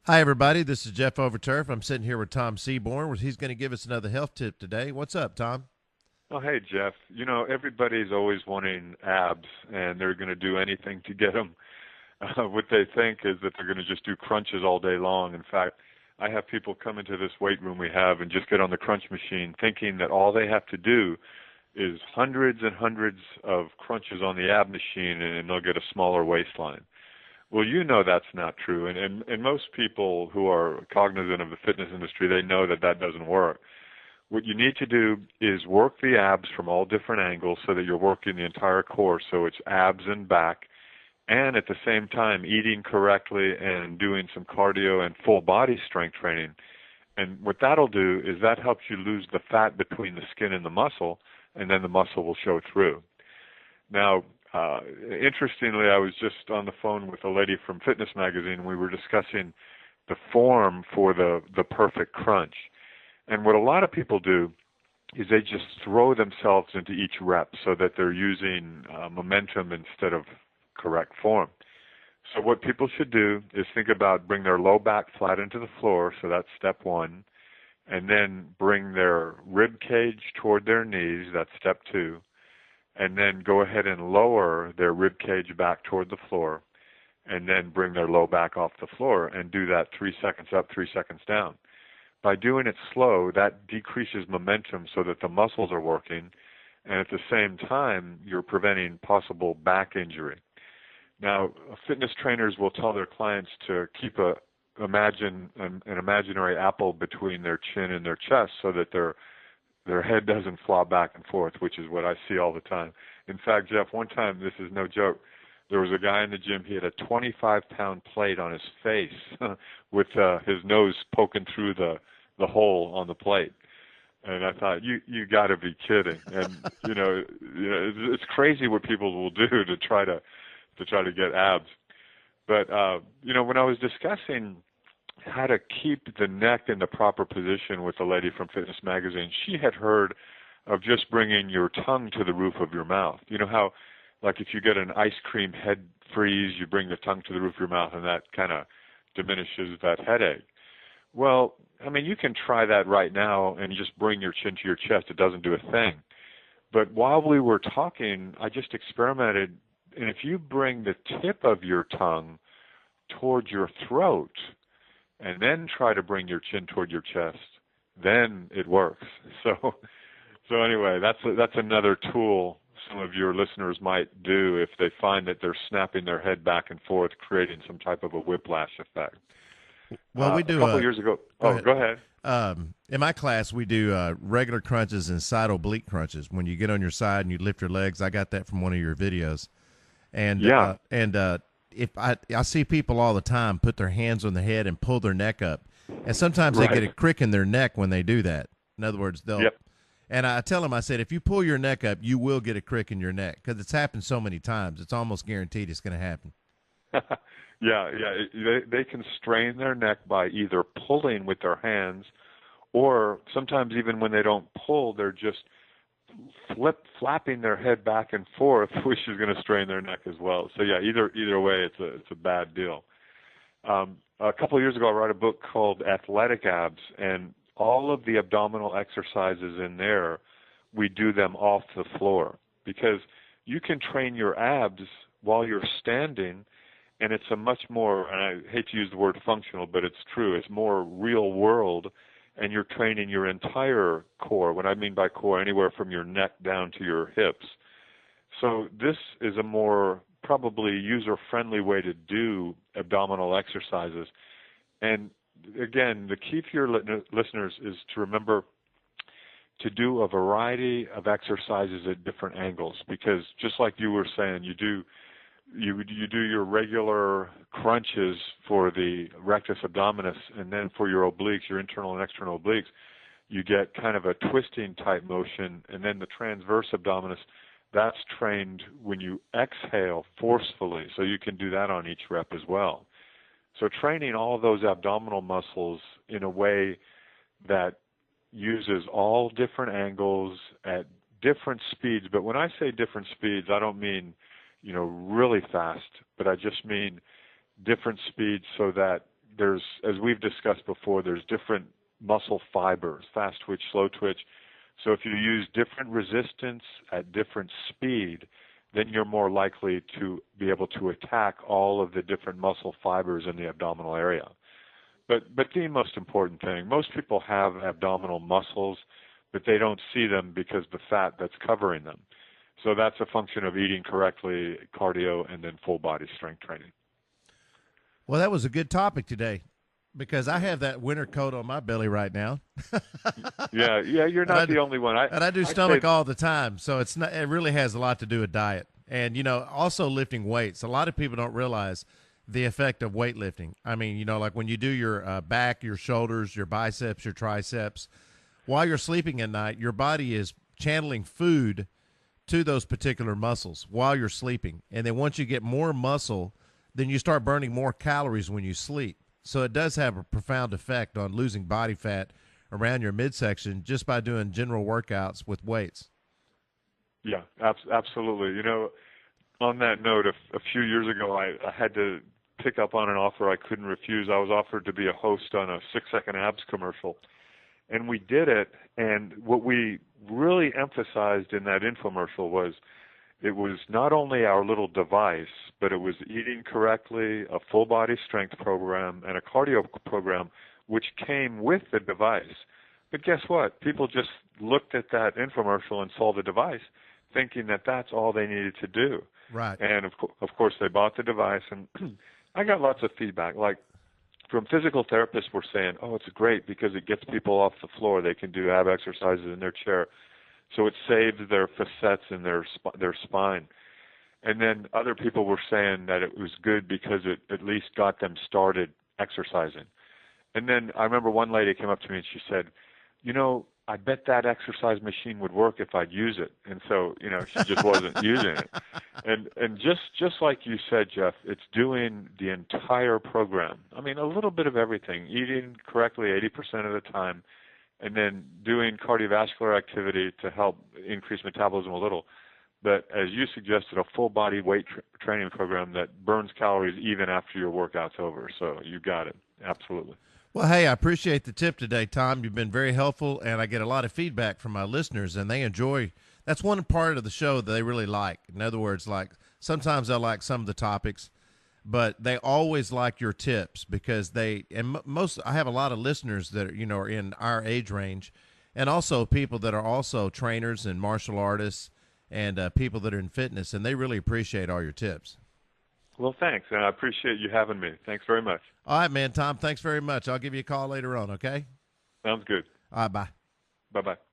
Hi, everybody. This is Jeff Overturf. I'm sitting here with Tom Seaborn, where he's going to give us another health tip today. What's up, Tom? Oh, hey, Jeff. Everybody's always wanting abs, and they're going to do anything to get them. What they think is that they're going to just do crunches all day long. In fact, I have people come into this weight room we have and just get on the crunch machine thinking that all they have to do is hundreds and hundreds of crunches on the ab machine and they'll get a smaller waistline. Well, that's not true. And most people who are cognizant of the fitness industry, they know that that doesn't work. What you need to do is work the abs from all different angles so that you're working the entire core, so it's abs and back, and at the same time eating correctly and doing some cardio and full body strength training. And what that'll do is that helps you lose the fat between the skin and the muscle, and then the muscle will show through. Now, interestingly, I was just on the phone with a lady from Fitness Magazine, and we were discussing the form for the perfect crunch. And what a lot of people do is they just throw themselves into each rep so that they're using momentum instead of correct form. So what people should do is think about bring their low back flat into the floor, so that's step one, and then bring their rib cage toward their knees, that's step two, and then go ahead and lower their rib cage back toward the floor, and then bring their low back off the floor and do that 3 seconds up, 3 seconds down. By doing it slow, that decreases momentum so that the muscles are working, and at the same time, you're preventing possible back injury. Now, fitness trainers will tell their clients to keep imagine an imaginary apple between their chin and their chest so that their head doesn't flop back and forth, which is what I see all the time. In fact, Jeff, one time, this is no joke, there was a guy in the gym, he had a 25-pound plate on his face with his nose poking through the hole on the plate. And I thought, you got to be kidding. And it's crazy what people will do to try to get abs. But when I was discussing how to keep the neck in the proper position with the lady from Fitness Magazine, she had heard of just bringing your tongue to the roof of your mouth. You know how, like if you get an ice cream head freeze, you bring the tongue to the roof of your mouth, and that kind of diminishes that headache. Well, I mean, you can try that right now and just bring your chin to your chest. It doesn't do a thing. But while we were talking, I just experimented, and if you bring the tip of your tongue towards your throat and then try to bring your chin toward your chest, then it works. So anyway, that's another tool some of your listeners might do if they find that they're snapping their head back and forth, creating some type of a whiplash effect. Well, we A do couple of years ago, go oh, ahead. go ahead. In my class, we do regular crunches and side oblique crunches. When you get on your side and you lift your legs, I got that from one of your videos. And Yeah, if I see people all the time put their hands on their head and pull their neck up, and sometimes they get right. a crick in their neck when they do that. In other words, they'll. Yep. And I tell them, I said, if you pull your neck up, you will get a crick in your neck because it's happened so many times. It's almost guaranteed it's going to happen. Yeah. They can strain their neck by either pulling with their hands, or sometimes even when they don't pull, they're just flapping their head back and forth, which is going to strain their neck as well. So yeah, either way, it's a bad deal. A couple of years ago, I wrote a book called Athletic Abs, and all of the abdominal exercises in there, we do them off the floor because you can train your abs while you're standing, and it's a much more, and I hate to use the word functional, but it's true, it's more real world, and you're training your entire core. What I mean by core, anywhere from your neck down to your hips. So this is a more probably user-friendly way to do abdominal exercises. And again, the key for your listeners is to remember to do a variety of exercises at different angles, because just like you were saying, you do your regular crunches for the rectus abdominis, and then for your obliques, your internal and external obliques, you get kind of a twisting type motion, and then the transverse abdominis, that's trained when you exhale forcefully, so you can do that on each rep as well. So training all of those abdominal muscles in a way that uses all different angles at different speeds. But when I say different speeds, I don't mean, really fast, but I just mean different speeds so that there's, as we've discussed before, there's different muscle fibers, fast twitch, slow twitch. So if you use different resistance at different speed, then you're more likely to be able to attack all of the different muscle fibers in the abdominal area. But the most important thing, most people have abdominal muscles, but they don't see them because of the fat that's covering them. So that's a function of eating correctly, cardio, and then full body strength training. Well, that was a good topic today, because I have that winter coat on my belly right now. Yeah, you're not the only one. I do stomach all the time, so it's not. It really has a lot to do with diet, and also lifting weights. A lot of people don't realize the effect of weightlifting. I mean, like when you do your back, your shoulders, your biceps, your triceps, while you're sleeping at night, your body is channeling food to those particular muscles while you're sleeping, and then once you get more muscle, then you start burning more calories when you sleep. So it does have a profound effect on losing body fat around your midsection just by doing general workouts with weights. Yeah, absolutely. On that note, a few years ago, I had to pick up on an offer I couldn't refuse. I was offered to be a host on a 6-second abs commercial, and we did it. And what we really emphasized in that infomercial was it was not only our little device, but it was eating correctly, a full body strength program, and a cardio program, which came with the device. But guess what? People just looked at that infomercial and saw the device, thinking that that's all they needed to do. Right. And of course, they bought the device, and I got lots of feedback. Like from physical therapists, were saying, "Oh, it's great because it gets people off the floor. They can do ab exercises in their chair." So it saves their facets and their spine. And then other people were saying that it was good because it at least got them started exercising. And then I remember one lady came up to me and she said, I bet that exercise machine would work if I'd use it. And so, she just wasn't using it. And just like you said, Jeff, it's doing the entire program. I mean, a little bit of everything, eating correctly 80% of the time, and then doing cardiovascular activity to help increase metabolism a little. But as you suggested, a full body weight training program that burns calories even after your workout's over. So you got it. Absolutely. Well, hey, I appreciate the tip today, Tom. You've been very helpful, and I get a lot of feedback from my listeners, and they enjoy. That's one part of the show that they really like. In other words, like sometimes I like some of the topics, but they always like your tips because I have a lot of listeners that are in our age range, and also people that are also trainers and martial artists and people that are in fitness, and they really appreciate all your tips. Well, thanks, and I appreciate you having me. Thanks very much. All right, man, Tom, thanks very much. I'll give you a call later on, okay? Sounds good. All right, bye. Bye-bye.